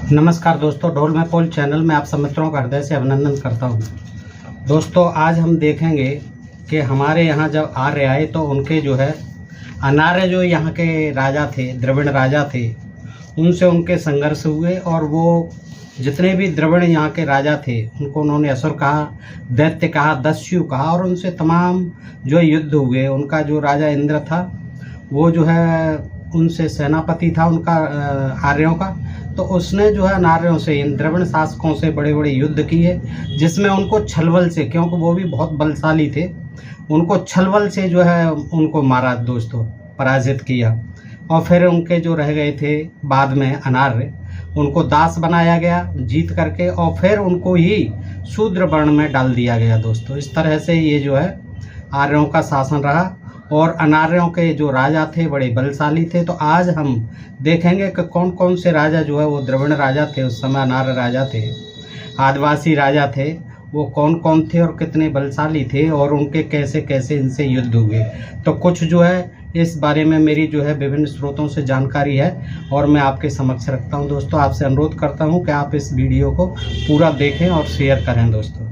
नमस्कार दोस्तों, ढोल में पोल चैनल में आप सब मित्रों का हृदय से अभिनंदन करता हूं। दोस्तों, आज हम देखेंगे कि हमारे यहाँ जब आर्य आए तो उनके जो है अनार्य जो यहाँ के राजा थे, द्रविड़ राजा थे, उनसे उनके संघर्ष हुए और वो जितने भी द्रविड़ यहाँ के राजा थे उनको उन्होंने असुर कहा, दैत्य कहा, दस्यु कहा और उनसे तमाम जो युद्ध हुए। उनका जो राजा इंद्र था वो जो है उनसे सेनापति था उनका आर्यों का, तो उसने जो है नार्यों से, इन द्रविड़ शासकों से बड़े बड़े युद्ध किए, जिसमें उनको छलबल से, क्योंकि वो भी बहुत बलशाली थे, उनको छलबल से जो है उनको मारा दोस्तों, पराजित किया। और फिर उनके जो रह गए थे बाद में अनार्य, उनको दास बनाया गया जीत करके और फिर उनको ही शूद्र वर्ण में डाल दिया गया दोस्तों। इस तरह से ये जो है आर्यों का शासन रहा और अनार्यों के जो राजा थे बड़े बलशाली थे। तो आज हम देखेंगे कि कौन कौन से राजा जो है वो द्रविड़ राजा थे, उस समय अनार्य राजा थे, आदिवासी राजा थे, वो कौन कौन थे और कितने बलशाली थे और उनके कैसे कैसे इनसे युद्ध हुए। तो कुछ जो है इस बारे में मेरी जो है विभिन्न स्रोतों से जानकारी है और मैं आपके समक्ष रखता हूं। दोस्तों, आपसे अनुरोध करता हूं कि आप इस वीडियो को पूरा देखें और शेयर करें। दोस्तों,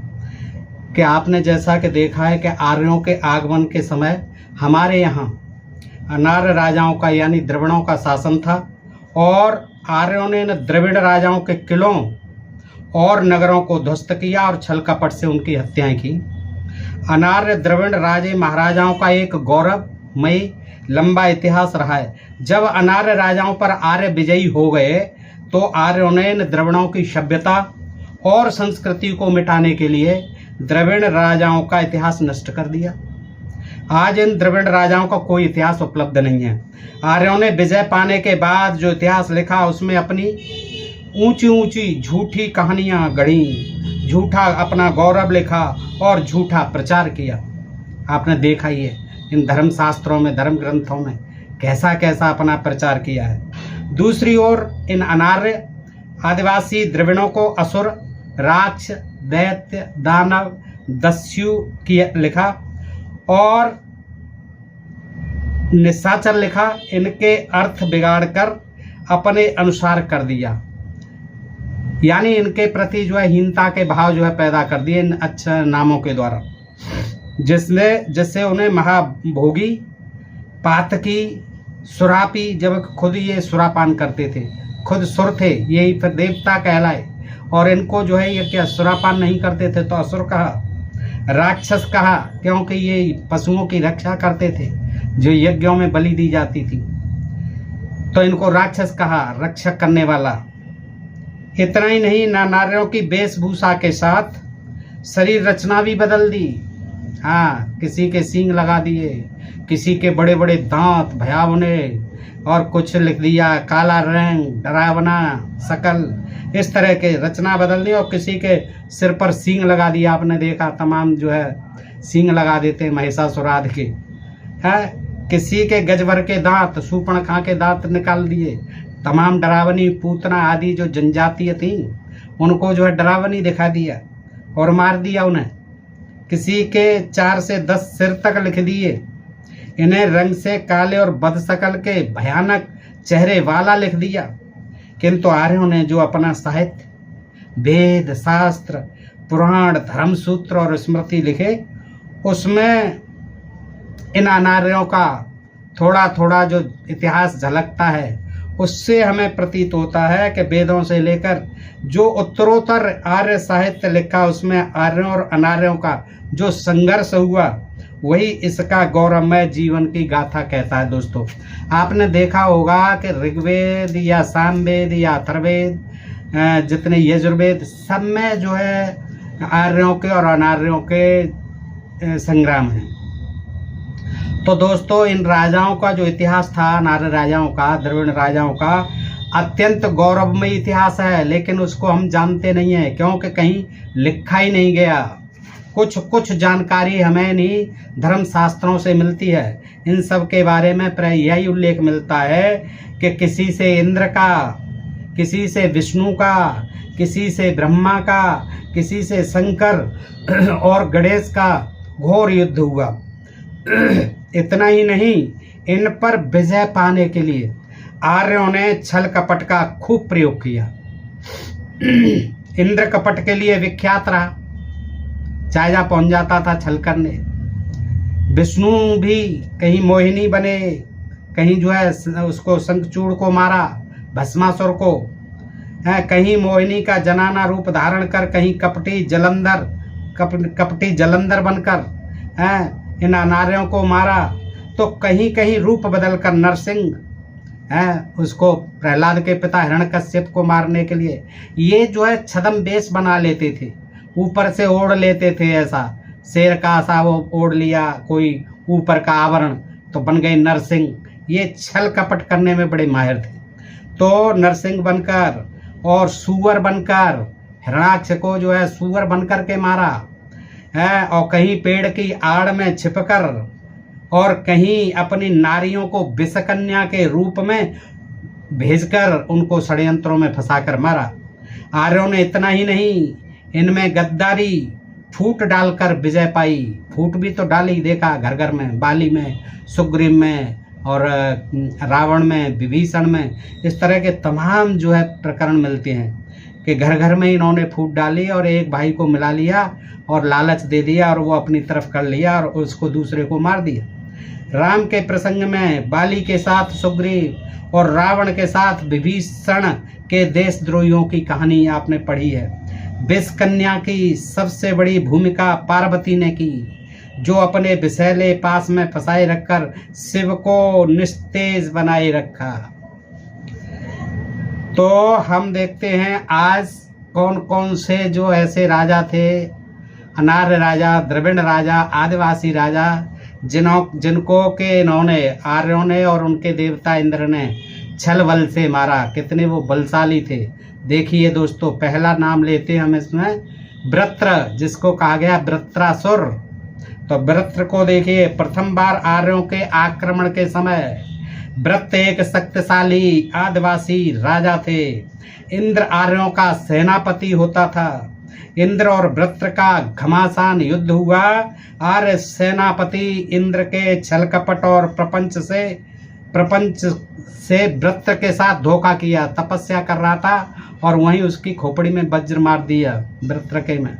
कि आपने जैसा कि देखा है कि आर्यों के आगमन के समय हमारे यहाँ अनार्य राजाओं का यानी द्रविड़ों का शासन था और आर्यों ने द्रविड़ राजाओं के किलों और नगरों को ध्वस्त किया और छल कपट से उनकी हत्याएं की। अनार्य द्रविड़ राजे महाराजाओं का एक गौरवमयी लंबा इतिहास रहा है। जब अनार्य राजाओं पर आर्य विजयी हो गए तो आर्यों ने द्रविड़ों की सभ्यता और संस्कृति को मिटाने के लिए द्रविड़ राजाओं का इतिहास नष्ट कर दिया। आज इन द्रविड़ राजाओं का कोई इतिहास उपलब्ध नहीं है। आर्यों ने विजय पाने के बाद जो इतिहास लिखा उसमें अपनी ऊंची ऊंची झूठी कहानियां गढ़ी, झूठा अपना गौरव लिखा और झूठा प्रचार किया। आपने देखा ही है इन धर्मशास्त्रों में, धर्म ग्रंथों में कैसा कैसा अपना प्रचार किया है। दूसरी ओर इन अनार्य आदिवासी द्रविड़ों को असुर, राक्ष, दैत्य, दानव, दस्यु की लिखा और निशाचर लिखा। इनके अर्थ बिगाड़कर अपने अनुसार कर दिया, यानी इनके प्रति जो है हीनता के भाव जो है पैदा कर दिए इन अच्छे नामों के द्वारा, जिससे उन्हें महाभोगी, पातकी, सुरापी, जब खुद ये सुरापान करते थे, खुद सुर थे, यही फिर देवता कहलाए और इनको जो है ये क्या सुरापान नहीं करते थे तो असुर कहा, राक्षस कहा, क्योंकि ये पशुओं की रक्षा करते थे जो यज्ञों में बलि दी जाती थी, तो इनको राक्षस कहा, रक्षक करने वाला। इतना ही नहीं, नार्यों की वेशभूषा के साथ शरीर रचना भी बदल दी। हाँ, किसी के सींग लगा दिए, किसी के बड़े बड़े दांत भयावने और कुछ लिख दिया काला रंग, डरावना शकल, इस तरह के रचना बदल दी और किसी के सिर पर सींग लगा दिया। आपने देखा तमाम जो है सींग लगा देते महिषासुर आदि के। है किसी के गजवर के दांत, शूर्पणखा के दांत निकाल दिए। तमाम डरावनी पूतना आदि जो जनजातीय थी उनको जो है डरावनी दिखा दिया और मार दिया उन्हें। किसी के 4 से 10 सिर तक लिख दिए। इन्हें रंग से काले और बदशक्ल के भयानक चेहरे वाला लिख दिया। किंतु आर्यों ने जो अपना साहित्य, वेद, शास्त्र, पुराण, धर्मसूत्र और स्मृति लिखे, उसमें इन अनार्यों का थोड़ा थोड़ा जो इतिहास झलकता है उससे हमें प्रतीत होता है कि वेदों से लेकर जो उत्तरोत्तर आर्य साहित्य लिखा उसमें आर्यों और अनार्यों का जो संघर्ष हुआ वही इसका गौरवमय जीवन की गाथा कहता है। दोस्तों, आपने देखा होगा कि ऋग्वेद या सामवेद या अथर्ववेद, जितने यजुर्वेद, सब में जो है आर्यों के और अनार्यों के संग्राम हैं। तो दोस्तों, इन राजाओं का जो इतिहास था, अनार्य राजाओं का, द्रविड़ राजाओं का, अत्यंत गौरवमयी इतिहास है, लेकिन उसको हम जानते नहीं है क्योंकि कहीं लिखा ही नहीं गया। कुछ जानकारी हमें नहीं धर्मशास्त्रों से मिलती है। इन सब के बारे में प्राय यही उल्लेख मिलता है कि किसी से इंद्र का, किसी से विष्णु का, किसी से ब्रह्मा का, किसी से शंकर और गणेश का घोर युद्ध हुआ। इतना ही नहीं, इन पर विजय पाने के लिए आर्यों ने छल कपट का खूब प्रयोग किया। इंद्र कपट के लिए विख्यात रहा, चाहे पहुंच जाता था छल करने। विष्णु भी कहीं मोहिनी बने, कहीं जो है उसको शंखचूड़ को मारा, भस्मासुर को, है कहीं मोहिनी का जनाना रूप धारण कर, कहीं कपटी जलंधर बनकर है इन अनार्यों को मारा, तो कहीं कहीं रूप बदलकर नरसिंह है उसको प्रहलाद के पिता हिरण्यकश्यप को मारने के लिए ये जो है छद्म वेश बना लेते थे, ऊपर से ओढ़ लेते थे, ऐसा शेर का सा वो ओढ़ लिया कोई ऊपर का आवरण, तो बन गए नरसिंह। ये छल कपट करने में बड़े माहिर थे। तो नरसिंह बनकर और सूअर बनकर हिरणाक्ष को जो है सूअर बनकर के मारा है, और कहीं पेड़ की आड़ में छिपकर, और कहीं अपनी नारियों को विषकन्या के रूप में भेजकर उनको षड्यंत्रों में फंसाकर मारा। आर्यों ने इतना ही नहीं, इनमें गद्दारी फूट डालकर विजय पाई। फूट भी तो डाली, देखा घर घर में, बाली में, सुग्रीव में, और रावण में, विभीषण में, इस तरह के तमाम जो है प्रकरण मिलते हैं कि घर घर में इन्होंने फूट डाली और एक भाई को मिला लिया और लालच दे दिया और वो अपनी तरफ कर लिया और उसको दूसरे को मार दिया। राम के प्रसंग में बाली के साथ सुग्रीव और रावण के साथ विभीषण के देशद्रोहियों की कहानी आपने पढ़ी है। विष कन्या की सबसे बड़ी भूमिका पार्वती ने की, जो अपने विषैले पास में फंसाए रखकर शिव को निस्तेज बनाए रखा। तो हम देखते हैं आज कौन कौन से जो ऐसे राजा थे, अनार्य राजा, द्रविड़ राजा, आदिवासी राजा, जिनको के इन्होंने आर्यों ने और उनके देवता इंद्र ने छल बल से मारा। कितने वो बलशाली थे। देखिए दोस्तों, पहला नाम लेते हैं हम इसमें वृत्र, जिसको कहा गया वृत्रासुर। तो वृत्र को देखिए, प्रथम बार आर्यों के आक्रमण के समय वृत्र एक शक्तिशाली आदिवासी राजा थे। इंद्र आर्यों का सेनापति होता था। इंद्र और वृत्र का घमासान युद्ध हुआ। आर्य सेनापति इंद्र के छल कपट और प्रपंच से वृत्र के साथ धोखा किया। तपस्या कर रहा था और वहीं उसकी खोपड़ी में वज्र मार दिया वृत्र के में।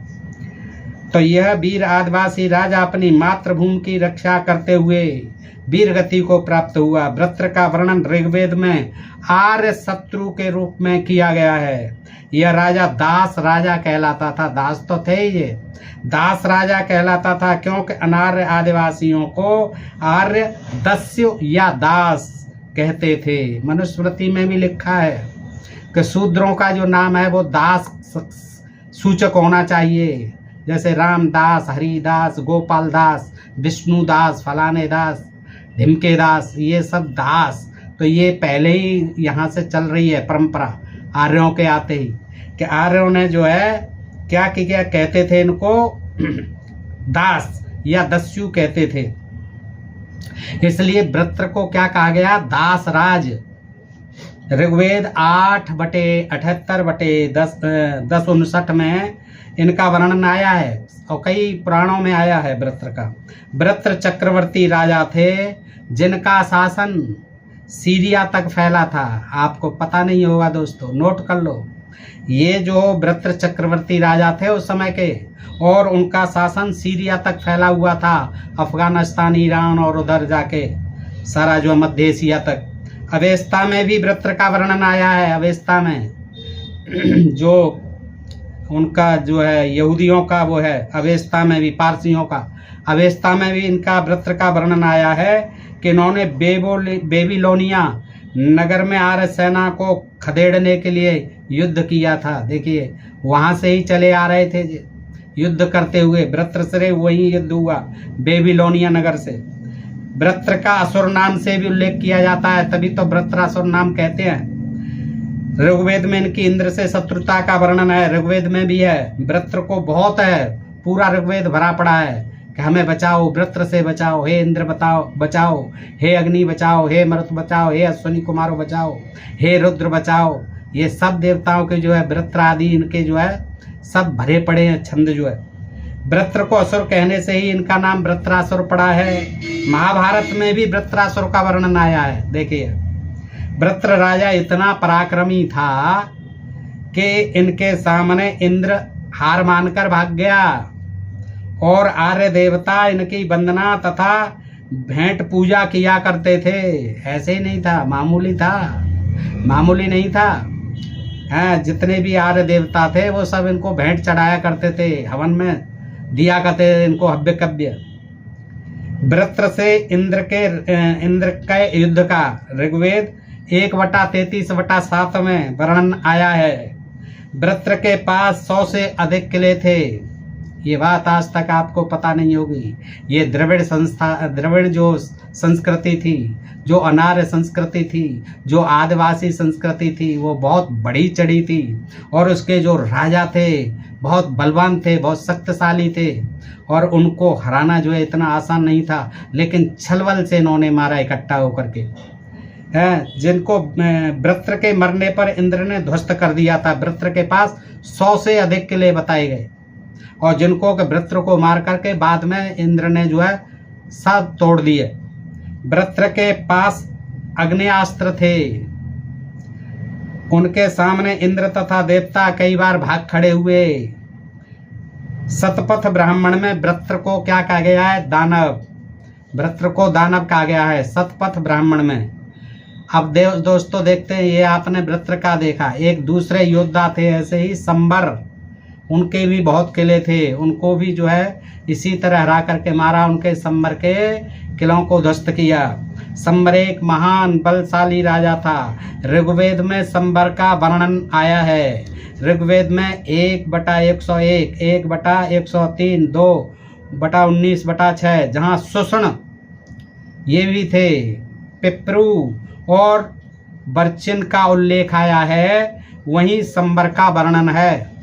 तो यह वीर आदिवासी राजा अपनी मातृभूमि की रक्षा करते हुए वीर गति को प्राप्त हुआ। वृत्र का वर्णन ऋग्वेद में आर्य शत्रु के रूप में किया गया है। यह राजा दास राजा कहलाता था। दास तो थे ही, ये दास राजा कहलाता था, क्योंकि अनार्य आदिवासियों को आर्य दस्यु या दास कहते थे। मनुस्मृति में भी लिखा है कि शूद्रों का जो नाम है वो दास सूचक होना चाहिए, जैसे रामदास, हरिदास, गोपाल दास, विष्णु दास, फलाने दास, ढिमके दास, ये सब दास। तो ये पहले ही यहाँ से चल रही है परंपरा आर्यों के आते ही, कि आर्यों ने जो है क्या कहते थे इनको दास या दस्यु कहते थे। इसलिए वृत्र को क्या कहा गया? दास राज। ऋग्वेद 8/78/10-59 में इनका वर्णन आया है और कई पुराणों में आया है वृत्र का। वृत्र चक्रवर्ती राजा थे जिनका शासन सीरिया तक फैला था। आपको पता नहीं होगा दोस्तों, नोट कर लो। ये जो वृत्र चक्रवर्ती राजा थे उस समय के, और उनका शासन सीरिया तक फैला हुआ था, अफगानिस्तान, ईरान और उधर जाके सारा जो मध्य एशिया तक। अवेस्ता में भी वृत्र का वर्णन आया है। अवेस्ता में जो उनका जो है यहूदियों का वो है, अवेस्ता में भी पारसियों का, अवेस्ता में भी इनका वृत्र का वर्णन आया है कि इन्होंने बेबीलोनिया नगर में आर्य सेना को खदेड़ने के लिए युद्ध किया था। देखिए वहां से ही चले आ रहे थे युद्ध करते हुए। वृत्र से वही युद्ध हुआ बेबीलोनिया नगर से। वृत्र का असुर नाम से भी उल्लेख किया जाता है, तभी तो वृत्रासुर नाम कहते हैं। ऋग्वेद में इनकी इंद्र से शत्रुता का वर्णन है, ऋग्वेद में भी है। वृत्र को बहुत है, पूरा ऋग्वेद भरा पड़ा है कि हमें बचाओ, वृत्र से बचाओ, हे इंद्र बचाओ, हे अग्नि बचाओ, हे मरुत बचाओ, हे अश्विनी कुमारों बचाओ, हे रुद्र बचाओ। ये सब देवताओं के जो है वृत्र आदि इनके जो है सब भरे पड़े हैं छंद जो है। वृत्र को असुर कहने से ही इनका नाम वृत्रासुर पड़ा है। महाभारत में भी वृत्रासुर का वर्णन आया है। देखिए वृत्र राजा इतना पराक्रमी था कि इनके सामने इंद्र हार मानकर भाग गया और आर्य देवता इनकी वंदना तथा भेंट पूजा किया करते थे। ऐसे ही नहीं था, मामूली था, मामूली नहीं था। जितने भी आर्य देवता थे वो सब इनको भेंट चढ़ाया करते थे, हवन में दिया करते थे इनको हव्य कव्य। वृत्र से इंद्र के युद्ध का ऋग्वेद 1/33/7 में वर्णन आया है। वृत्र के पास 100 से अधिक किले थे। ये बात आज तक आपको पता नहीं होगी। ये द्रविड़ जो संस्कृति थी, जो अनार्य संस्कृति थी, जो आदिवासी संस्कृति थी, वो बहुत बड़ी चढ़ी थी और उसके जो राजा थे बहुत बलवान थे, बहुत शक्तिशाली थे और उनको हराना जो है इतना आसान नहीं था। लेकिन छलबल से इन्होंने मारा इकट्ठा होकर के, जिनको वृत्र के मरने पर इंद्र ने ध्वस्त कर दिया था। वृत्र के पास 100 से अधिक किले बताए गए और जिनको के वृत्र को मार करके बाद में इंद्र ने जो है सब तोड़ दिए। वृत्र के पास अग्नेयास्त्र थे। उनके सामने इंद्र तथा देवता कई बार भाग खड़े हुए। शतपथ ब्राह्मण में वृत्र को क्या कहा गया है? दानव। वृत्र को दानव कहा गया है शतपथ ब्राह्मण में। अब दोस्तों देखते हैं, ये आपने वृत्र का देखा, एक दूसरे योद्धा थे ऐसे ही संबर, उनके भी बहुत किले थे, उनको भी जो है इसी तरह हरा करके मारा, उनके संबर के किलों को ध्वस्त किया। संबर एक महान बलशाली राजा था। ऋग्वेद में संबर का वर्णन आया है। ऋग्वेद में 1/101, 1/103, 2/19/6, जहाँ सुषण ये भी थे, पिपरू और बर्चिन का उल्लेख आया है, वहीं संबर का वर्णन है।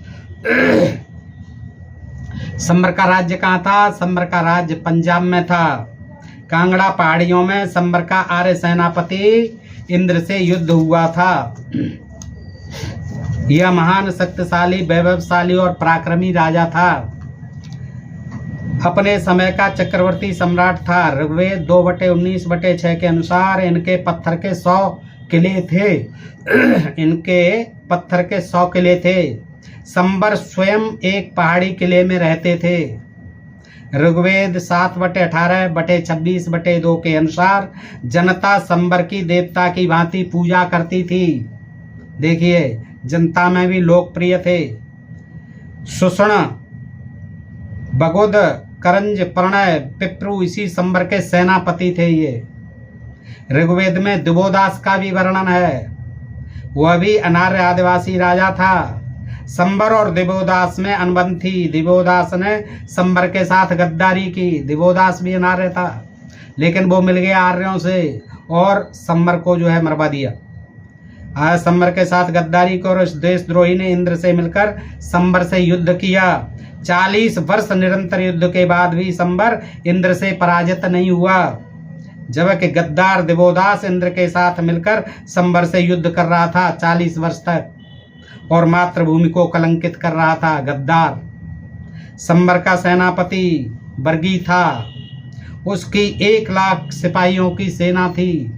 संबर का राज्य कहाँ था? संबर का राज्य पंजाब में था। कांगड़ा पहाड़ियों में संबर का आर्य सेनापति इंद्र से युद्ध हुआ था। यह महान शक्तिशाली, वैभवशाली और पराक्रमी राजा था। अपने समय का चक्रवर्ती सम्राट था। ऋग्वेद 2/19/6 के अनुसार इनके पत्थर के 100 किले थे। इनके पत्थर के 100 किले थे। संबर स्वयं एक पहाड़ी किले में रहते थे। ऋग्वेद 7/18/26/2 के अनुसार जनता संबर की देवता की भांति पूजा करती थी। देखिए, जनता में भी लोकप्रिय थे। सुषण, बगुद, करंज, प्रणय, पिपरू इसी संबर के सेनापति थे। ये ऋग्वेद में दिवोदास का भी वर्णन है। वह भी अनार्य आदिवासी राजा था। संबर और दिवोदास में अनबन थी। दिवोदास ने संबर के साथ गद्दारी की। दिवोदास भी अनार्य था, लेकिन वो मिल गया आर्यों से और संबर को जो है मरवा दिया। संबर के साथ गद्दारी को और उस देशद्रोही ने इंद्र से मिलकर संबर से युद्ध किया। 40 वर्ष निरंतर युद्ध के बाद भी संबर इंद्र से पराजित नहीं हुआ, जबकि गद्दार दिवोदास इंद्र के साथ मिलकर संबर से युद्ध कर रहा था 40 वर्ष तक और मातृभूमि को कलंकित कर रहा था। गद्दार संबर का सेनापति बर्गी था। उसकी 1 लाख सिपाहियों की सेना थी।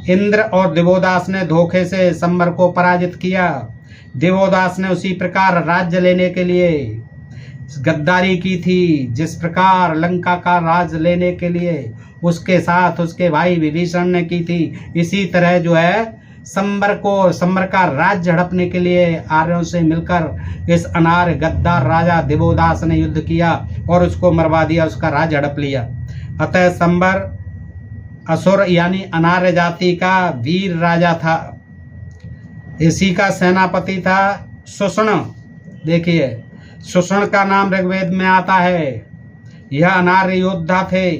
इंद्र और दिवोदास ने धोखे से संबर को पराजित किया। दिवोदास ने उसी प्रकार राज्य लेने के लिए गद्दारी की थी, जिस प्रकार लंका का राज लेने के लिए उसके साथ उसके भाई विभीषण ने की थी। इसी तरह जो है संबर का राज्य हड़पने के लिए आर्यों से मिलकर इस अनार्य गद्दार राजा दिवोदास ने युद्ध किया और उसको मरवा दिया, उसका राज्य हड़प लिया। अतः संबर असुर यानी अनार्य जाति का वीर राजा था। इसी का सेनापति था सुषण। देखिए, सुषण का नाम ऋग्वेद में आता है। यह अनार्य योद्धा थे।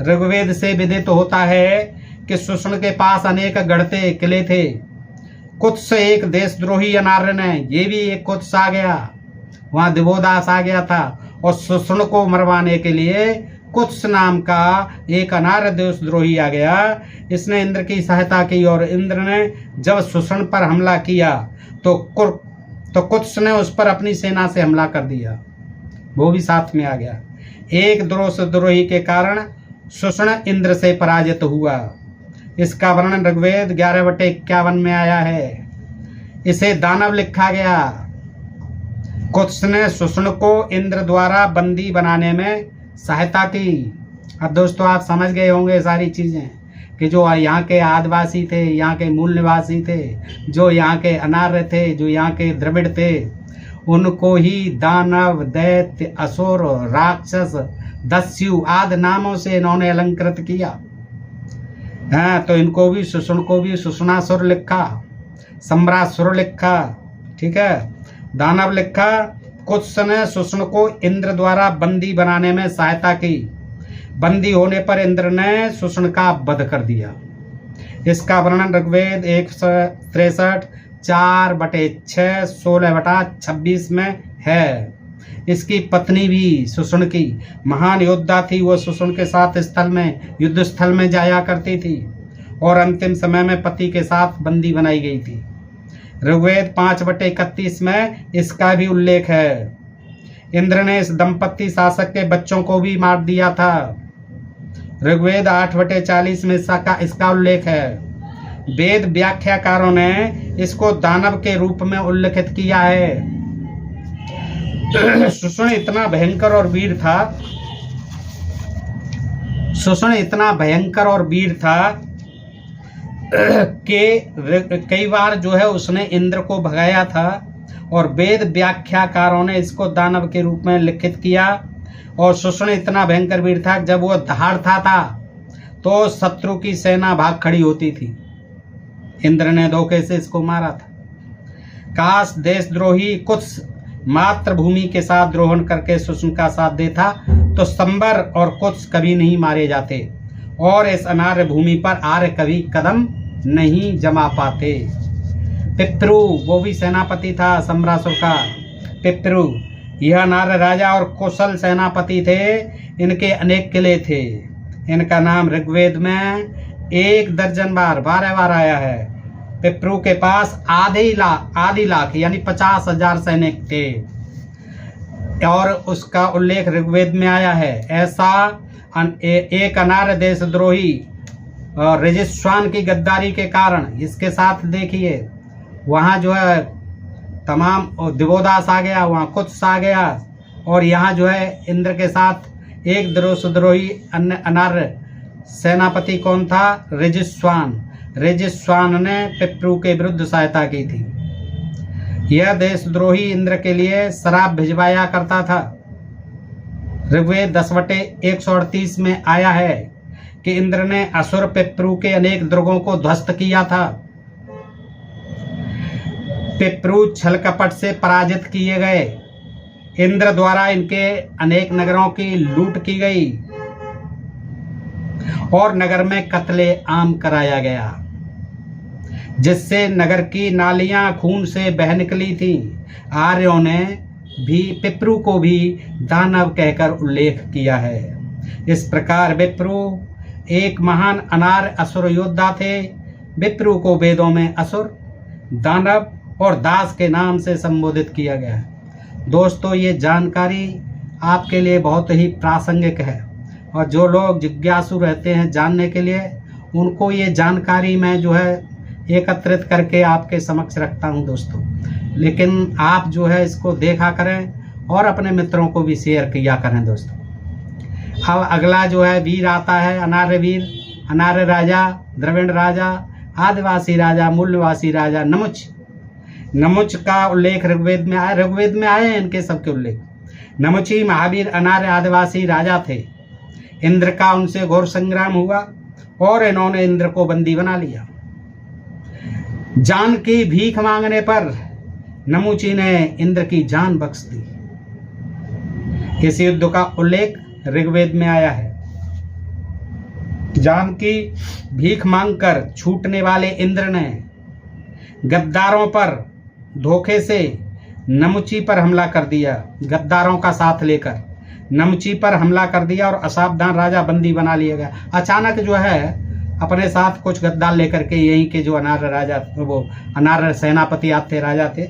ऋग्वेद से विदित होता है कि सुषण के पास अनेक गढ़ते किले थे। कुत्स एक देशद्रोही अनार्य ने, ये भी एक कुत्स आ गया, वहां दिवोदास आ गया था और सुषण को मरवाने के लिए कुत्स नाम का एक अनार्य देशद्रोही आ गया। इसने इंद्र की सहायता की और इंद्र ने जब सुषण पर हमला किया तो कुत्स ने उस पर अपनी सेना से हमला कर दिया, वो भी साथ में आ गया। एक देशद्रोही के कारण सुषण इंद्र से पराजित हुआ। इसका वर्णन ऋग्वेद 11/51 में आया है। इसे दानव लिखा गया। कुत्स ने सुषण को इंद्र द्वारा बंदी बनाने में सहायता की। अब दोस्तों आप समझ गए होंगे सारी चीज़ें कि जो यहाँ के आदिवासी थे, यहाँ के मूल निवासी थे, जो यहाँ के अनार्य थे, जो यहाँ के द्रविड़ थे, उनको ही दानव, दैत्य, असुर, राक्षस, दस्यु आदि नामों से इन्होंने अलंकृत किया। हाँ, तो इनको भी सुषण को भी सुषणासुर लिखा, सम्रासुर लिखा, ठीक है, दानव लिखा। कुत्स ने सुषण को इंद्र द्वारा बंदी बनाने में सहायता की। बंदी होने पर इंद्र ने सुषण का वध कर दिया। इसका वर्णन ऋग्वेद 163 4/6 16/26 में है। इसकी पत्नी भी सुषण की महान योद्धा थी। वह सुषण के साथ युद्ध स्थल में जाया करती थी और अंतिम समय में पति के साथ बंदी बनाई गई थी। ऋग्वेद 5/31 में इसका भी उल्लेख है। इंद्र ने इस दंपत्ति शासक के बच्चों को भी मार दिया था। ऋग्वेद 8/40 में इसका उल्लेख है। वेद व्याख्याकारों ने इसको दानव के रूप में उल्लेखित किया है। सुषण इतना भयंकर और वीर था, सुषण इतना भयंकर और वीर था कि कई बार जो है उसने इंद्र को भगाया था और वेद व्याख्याकारों ने इसको दानव के रूप में लिखित किया। और सुषण इतना भयंकर वीर था, जब वो दहाड़ता था तो शत्रु की सेना भाग खड़ी होती थी। इंद्र ने धोखे से इसको मारा था। काश देशद्रोही कुत्स मातृभूमि के साथ द्रोहन करके सुषण का साथ देता तो संबर और कुत्स कभी नहीं मारे जाते और इस अनार्य भूमि पर आर्य कभी कदम नहीं जमा पाते। पिप्रू, वो भी सेनापति था सम्रासुर का। पिप्रू यह अनार्य राजा और कुशल सेनापति थे। इनके अनेक किले थे। इनका नाम ऋग्वेद में 1 दर्जन बार 12 बार आया है। पिप्रू के पास आधी लाख यानी 50,000 सैनिक थे और उसका उल्लेख ऋग्वेद में आया है। ऐसा एक अनार्य देशद्रोही रेजिस्वान की गद्दारी के कारण इसके साथ देखिए वहाँ जो है तमाम दिवोदास आ गया, वहाँ कुत्स आ गया और यहाँ जो है इंद्र के साथ एक देशद्रोही अन्य अनार्य सेनापति कौन था? रेजिस्वान। रेजिस्वान ने पिप्रू के विरुद्ध सहायता की थी। यह देशद्रोही इंद्र के लिए शराब भिजवाया करता था। ऋग्वेद 10/138 में आया है कि इंद्र ने असुर पिप्रू के अनेक दुर्गों को ध्वस्त किया था। पिप्रू छल कपट से पराजित किए गए। इंद्र द्वारा इनके अनेक नगरों की लूट की गई और नगर में कत्ले आम कराया गया, जिससे नगर की नालियां खून से बह निकली थी। आर्यों ने भी पिप्रू को भी दानव कहकर उल्लेख किया है। इस प्रकार विप्रू एक महान अनार्य असुर योद्धा थे। विप्रू को वेदों में असुर, दानव और दास के नाम से संबोधित किया गया है। दोस्तों, ये जानकारी आपके लिए बहुत ही प्रासंगिक है और जो लोग जिज्ञासु रहते हैं जानने के लिए, उनको ये जानकारी मैं जो है एकत्रित करके आपके समक्ष रखता हूं दोस्तों। लेकिन आप जो है इसको देखा करें और अपने मित्रों को भी शेयर किया करें दोस्तों। अब अगला जो है वीर आता है, अनार्य वीर, अनार्य राजा, द्रविड़ राजा, आदिवासी राजा, मूल निवासी राजा नमुच। नमुच का उल्लेख ऋग्वेद में आया। ऋग्वेद में आए हैं इनके सबके उल्लेख। नमुची महावीर अनार्य आदिवासी राजा थे। इंद्र का उनसे घोर संग्राम हुआ और इन्होंने इंद्र को बंदी बना लिया। जान की भीख मांगने पर नमुची ने इंद्र की जान बख्श दी। इस युद्ध का उल्लेख ऋग्वेद में आया है। जान की भीख मांगकर छूटने वाले इंद्र ने गद्दारों पर धोखे से नमुची पर हमला कर दिया। गद्दारों का साथ लेकर नमुची पर हमला कर दिया और असावधान राजा बंदी बना लिया गया। अचानक जो है अपने साथ कुछ गद्दार लेकर के यहीं के जो अनार्य राजा, वो अनार्य सेनापति आते राजा थे,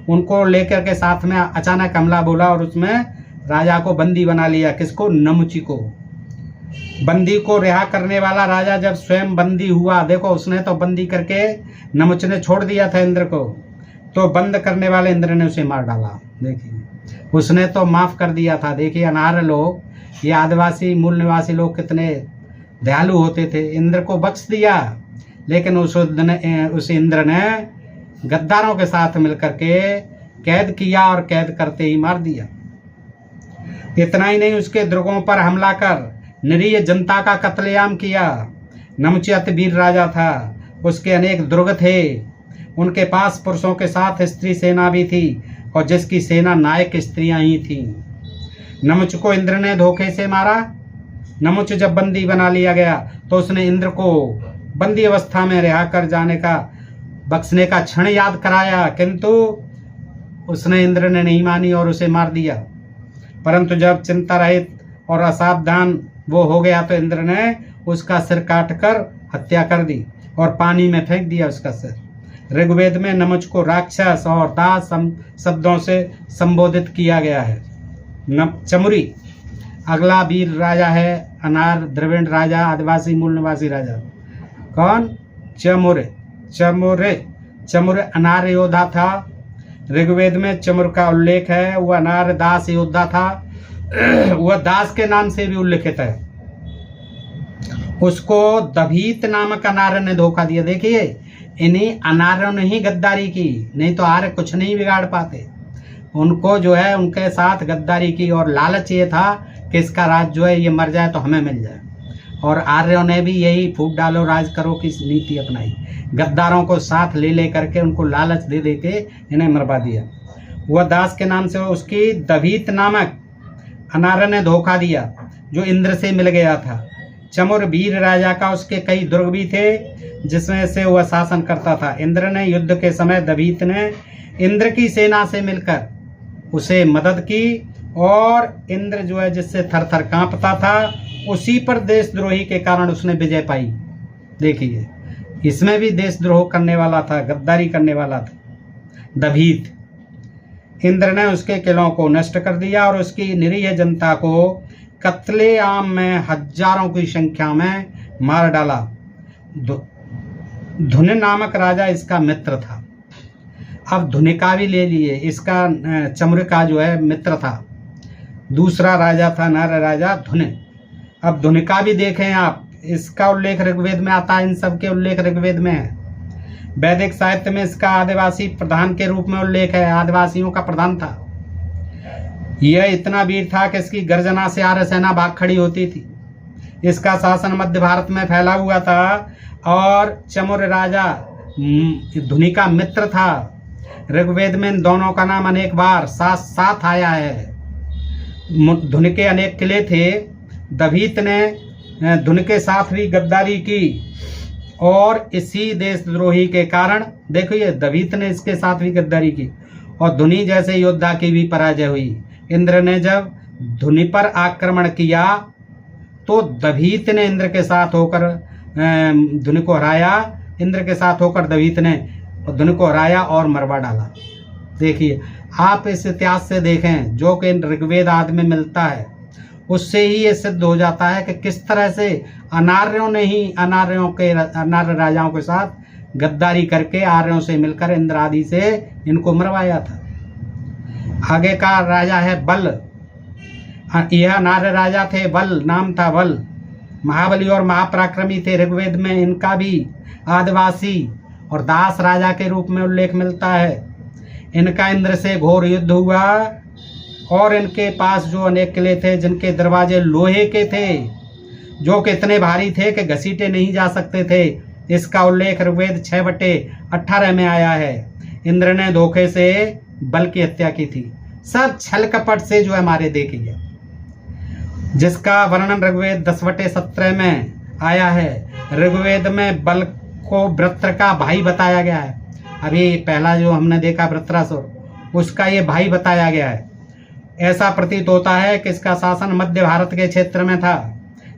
उनको लेकर के साथ में अचानक हमला बोला और उसमें राजा को बंदी बना लिया। किसको? नमुची को। बंदी को रिहा करने वाला राजा जब स्वयं बंदी हुआ, देखो उसने तो बंदी करके नमुच ने छोड़ दिया था इंद्र को, तो बंद करने वाले इंद्र ने उसे मार डाला। देखिए, उसने तो माफ कर दिया था। देखिए, अनार्य लोग, ये आदिवासी मूल निवासी लोग कितने दयालु होते थे। इंद्र को बख्श दिया, लेकिन उस इंद्र ने गद्दारों के साथ मिलकर के कैद किया और कैद करते ही मार दिया। इतना ही नहीं, उसके दुर्गों पर हमला कर निरीह जनता का कत्लेआम किया। नमुच अति वीर राजा था, उसके अनेक दुर्ग थे, उनके पास पुरुषों के साथ स्त्री सेना भी थी और जिसकी सेना नायक स्त्रियां ही थीं। नमुच को इंद्र ने धोखे से मारा। नमुच जब बंदी बना लिया गया तो उसने इंद्र को बंदी अवस्था में रिहा कर जाने का, बख्शने का क्षण याद कराया, किंतु उसने इंद्र ने नहीं मानी और उसे मार दिया। परंतु जब चिंता रहित और असावधान वो हो गया तो इंद्र ने उसका सिर काटकर हत्या कर दी और पानी में फेंक दिया उसका सिर। ऋग्वेद में नमुच को राक्षस और दास शब्दों से संबोधित किया गया है। चमुरी अगला वीर राजा है, अनार द्रविड़ राजा, आदिवासी मूल निवासी राजा। कौन? चमुरे। चमुरे अनार योद्धा था। ऋग्वेद में चमुर का उल्लेख है। वह अनार दास योद्धा था। वह दास के नाम से भी उल्लेखित है। उसको दभीत नामक अनार्य ने धोखा दिया। देखिए, इन्हीं अनार्यों ने ही गद्दारी की, नहीं तो आर्य कुछ नहीं बिगाड़ पाते। उनको जो है उनके साथ गद्दारी की और लालच ये था कि इसका राज जो है ये मर जाए तो हमें मिल जाए। और आर्यों ने भी यही फूट डालो राज करो की नीति अपनाई। गद्दारों को साथ ले करके उनको लालच दे दे के इन्हें मरवा दिया। वह दास के नाम से उसकी दभीत नामक अनार्य ने धोखा दिया जो इंद्र से मिल गया था। चमुर वीर राजा का उसके कई दुर्ग भी थे जिसमें से वह शासन करता था। इंद्र ने युद्ध के समय दभीत ने इंद्र की सेना से मिलकर उसे मदद की और इंद्र जो है जिससे थर थर कांपता था उसी पर देशद्रोही के कारण उसने विजय पाई। देखिए, इसमें भी देशद्रोह करने वाला था, गद्दारी करने वाला था दभीत। इंद्र ने उसके किलों को नष्ट कर दिया और उसकी निरीह जनता को कत्लेआम में हजारों की संख्या में मार डाला। धुनि नामक राजा इसका मित्र था। अब धुनि का भी ले लिए, इसका चमुर का जो है मित्र था। दूसरा राजा था नर राजा धुनि। अब धुनि का भी देखें आप, इसका उल्लेख ऋग्वेद में आता है। इन सब के उल्लेख ऋग्वेद में है। वैदिक साहित्य में इसका आदिवासी प्रधान के रूप में उल्लेख है। आदिवासियों का प्रधान था। यह इतना वीर था कि इसकी गर्जना से आर्य सेना भाग खड़ी होती थी। इसका शासन मध्य भारत में फैला हुआ था और चमुर राजा धुनि का मित्र था। ऋग्वेद में इन दोनों का नाम अनेक बार साथ साथ आया है। धुनि के अनेक किले थे। दभीत ने धुनि के साथ भी गद्दारी की और इसी देशद्रोही के कारण देखिए दभीत ने इसके साथ भी गद्दारी की और धुनि जैसे योद्धा की भी पराजय हुई। इंद्र ने जब धुनि पर आक्रमण किया तो दभीत ने इंद्र के साथ होकर धुनि को हराया। इंद्र के साथ होकर दभीत ने धुनि को हराया और मरवा डाला। देखिए, आप इस इतिहास से देखें जो कि ऋग्वेद आदि में मिलता है, उससे ही ये सिद्ध हो जाता है कि किस तरह से अनार्यों ने ही अनार्य राजाओं के साथ गद्दारी करके आर्यों से मिलकर इंद्र आदि से इनको मरवाया था। आगे का राजा है बल। यह अनार्य राजा थे। बल नाम था बल। महाबली और महापराक्रमी थे। ऋग्वेद में इनका भी आदिवासी और दास राजा के रूप में उल्लेख मिलता है। इनका इंद्र से घोर युद्ध हुआ और इनके पास जो अनेक किले थे जिनके दरवाजे लोहे के थे, जो कि इतने भारी थे कि घसीटे नहीं जा सकते थे। इसका उल्लेख ऋग्वेद 6/18 में आया है। इंद्र ने धोखे से बल की हत्या की थी। सब छल कपट से जो है हमारे देखिए, जिसका वर्णन ऋग्वेद 10/17 में आया है। ऋग्वेद में बल को वृत्र का भाई बताया गया है। अभी पहला जो हमने देखा वृत्रासुर, उसका ये भाई बताया गया है। ऐसा प्रतीत होता है कि इसका शासन मध्य भारत के क्षेत्र में था।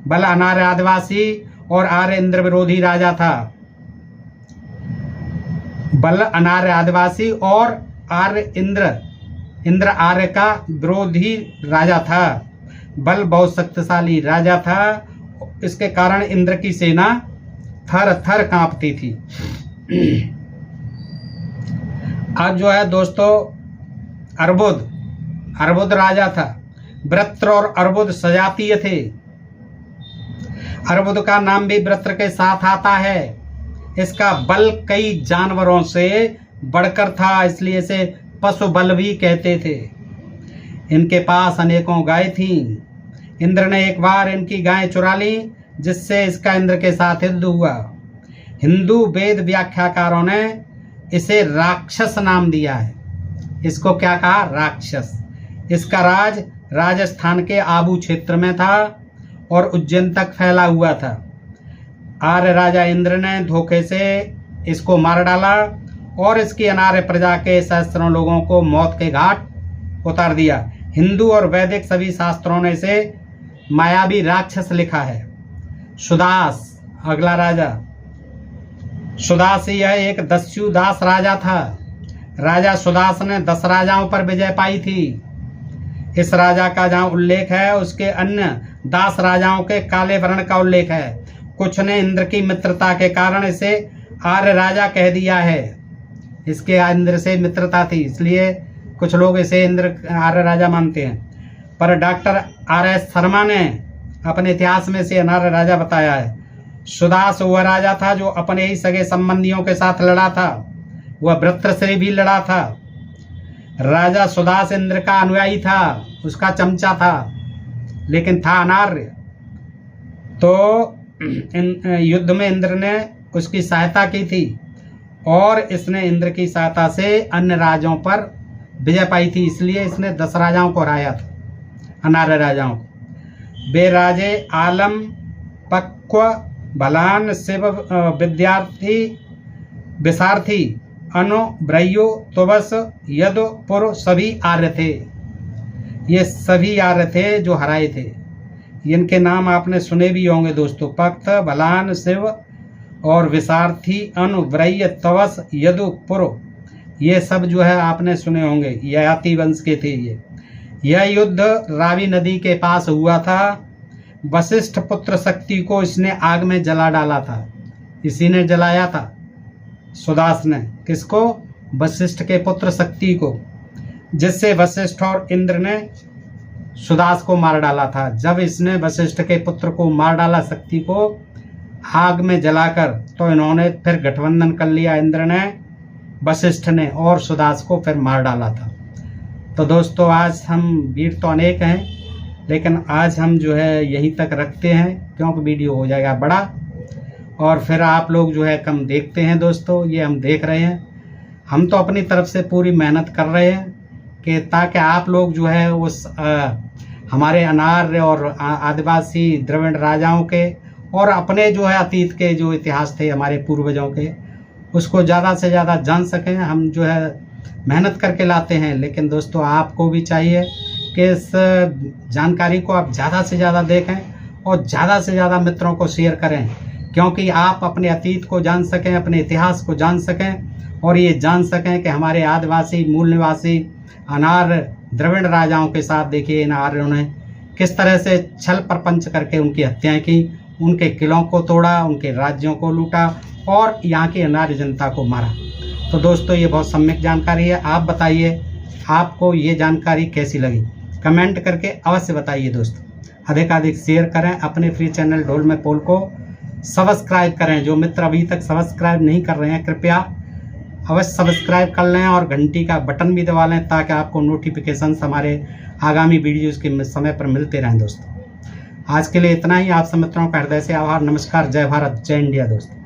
बल अनार्य आदिवासी और आर्य इंद्र विरोधी राजा था। बल अनार्य आदिवासी और आर्य इंद्र आर्य का विरोधी राजा था। बल बहुत शक्तिशाली राजा था। इसके कारण इंद्र की सेना थर थर कांपती थी। आज जो है दोस्तों अर्बुद राजा था। वृत्र और अर्बुद सजातीय थे। अर्बुद का नाम भी वृत्र के साथ आता है। इसका बल कई जानवरों से बढ़कर था, इसलिए इसे पशु बल भी कहते थे। इनके पास अनेकों गाय थीं। इंद्र ने एक बार इनकी गायें चुरा ली, जिससे इसका इंद्र के साथ युद्ध हुआ। हिंदू वेद व्याख्याकारों ने इसे राक्षस नाम दिया है। इसको क्या कहा? राक्षस। इसका राज राजस्थान के आबू क्षेत्र में था और उज्जैन तक फैला हुआ था। आर्य राजा इंद्र ने धोखे से इसको मार डाला और इसकी अनार्य प्रजा के सहस्त्रों लोगों को मौत के घाट उतार दिया। हिंदू और वैदिक सभी शास्त्रों ने इसे मायावी राक्षस लिखा है। सुदास अगला राजा। सुदास यह एक दस्युदास राजा था। राजा सुदास ने 10 राजाओं पर विजय पाई थी। इस राजा का जहाँ उल्लेख है उसके अन्य 10 राजाओं के काले वर्ण का उल्लेख है। कुछ ने इंद्र की मित्रता के कारण इसे आर्य राजा कह दिया है। इसके इंद्र से मित्रता थी, इसलिए कुछ लोग इसे इंद्र आर्य राजा मानते हैं। पर डॉक्टर R.S. शर्मा ने अपने इतिहास में से अनार्य राजा बताया है। सुदास वह राजा था जो अपने ही सगे संबंधियों के साथ लड़ा था। वह वृत्र से भी लड़ा था। राजा सुदास इंद्र का अनुयायी था, उसका चमचा था, लेकिन था अनार्य। तो युद्ध में इंद्र ने उसकी सहायता की थी और इसने इंद्र की सहायता से अन्य राजाओं पर विजय पाई थी, इसलिए इसने 10 राजाओं को हराया था, अनार्य राजाओं को। वे राजे आलम, पक्व, बलान, शिव, विद्यार्थी, विसारथी, अनु, ब्रह्यो, तुबस, यदु, पुर सभी आर्य थे। ये सभी आर्य थे जो हराए थे। इनके नाम आपने सुने भी होंगे दोस्तों। पक्त, बलान, शिव और विसारथी, अनु, ब्रह्य, तवस, यदु, पुर, ये सब जो है आपने सुने होंगे। ययाति वंश के थे ये। यह युद्ध रावी नदी के पास हुआ था। वशिष्ठ पुत्र शक्ति को इसने आग में जला डाला था। इसी ने जलाया था, सुदास ने। किसको? वशिष्ठ के पुत्र शक्ति को, जिससे वशिष्ठ और इंद्र ने सुदास को मार डाला था। जब इसने वशिष्ठ के पुत्र को मार डाला, शक्ति को आग में जलाकर, तो इन्होंने फिर गठबंधन कर लिया। इंद्र ने, वशिष्ठ ने, और सुदास को फिर मार डाला था। तो दोस्तों आज हम वीर तो अनेक हैं, लेकिन आज हम जो है यहीं तक रखते हैं, क्योंकि वीडियो हो जाएगा बड़ा और फिर आप लोग जो है कम देखते हैं। दोस्तों ये हम देख रहे हैं, हम तो अपनी तरफ से पूरी मेहनत कर रहे हैं कि ताकि आप लोग जो है उस हमारे अनार्य और आदिवासी द्रविड़ राजाओं के और अपने जो है अतीत के जो इतिहास थे हमारे पूर्वजों के, उसको ज़्यादा से ज़्यादा जान सकें। हम जो है मेहनत करके लाते हैं, लेकिन दोस्तों आपको भी चाहिए कि इस जानकारी को आप ज़्यादा से ज़्यादा देखें और ज़्यादा से ज़्यादा मित्रों को शेयर करें, क्योंकि आप अपने अतीत को जान सकें, अपने इतिहास को जान सकें और ये जान सकें कि हमारे आदिवासी मूल निवासी अनार्य द्रविड़ राजाओं के साथ देखिए इन आर्यों ने किस तरह से छल प्रपंच करके उनकी हत्याएं की, उनके किलों को तोड़ा, उनके राज्यों को लूटा और यहाँ की अनार्य जनता को मारा। तो दोस्तों ये बहुत सम्यक जानकारी है। आप बताइए आपको ये जानकारी कैसी लगी, कमेंट करके अवश्य बताइए दोस्तों। अधिक शेयर करें। अपने फ्री चैनल ढोल में पोल को सब्सक्राइब करें। जो मित्र अभी तक सब्सक्राइब नहीं कर रहे हैं, कृपया अवश्य सब्सक्राइब कर लें और घंटी का बटन भी दबा लें, ताकि आपको नोटिफिकेशन हमारे आगामी वीडियोस के समय पर मिलते रहें। दोस्तों आज के लिए इतना ही। आप सब मित्रों का हृदय से आभार। नमस्कार। जय भारत, जय इंडिया दोस्तों।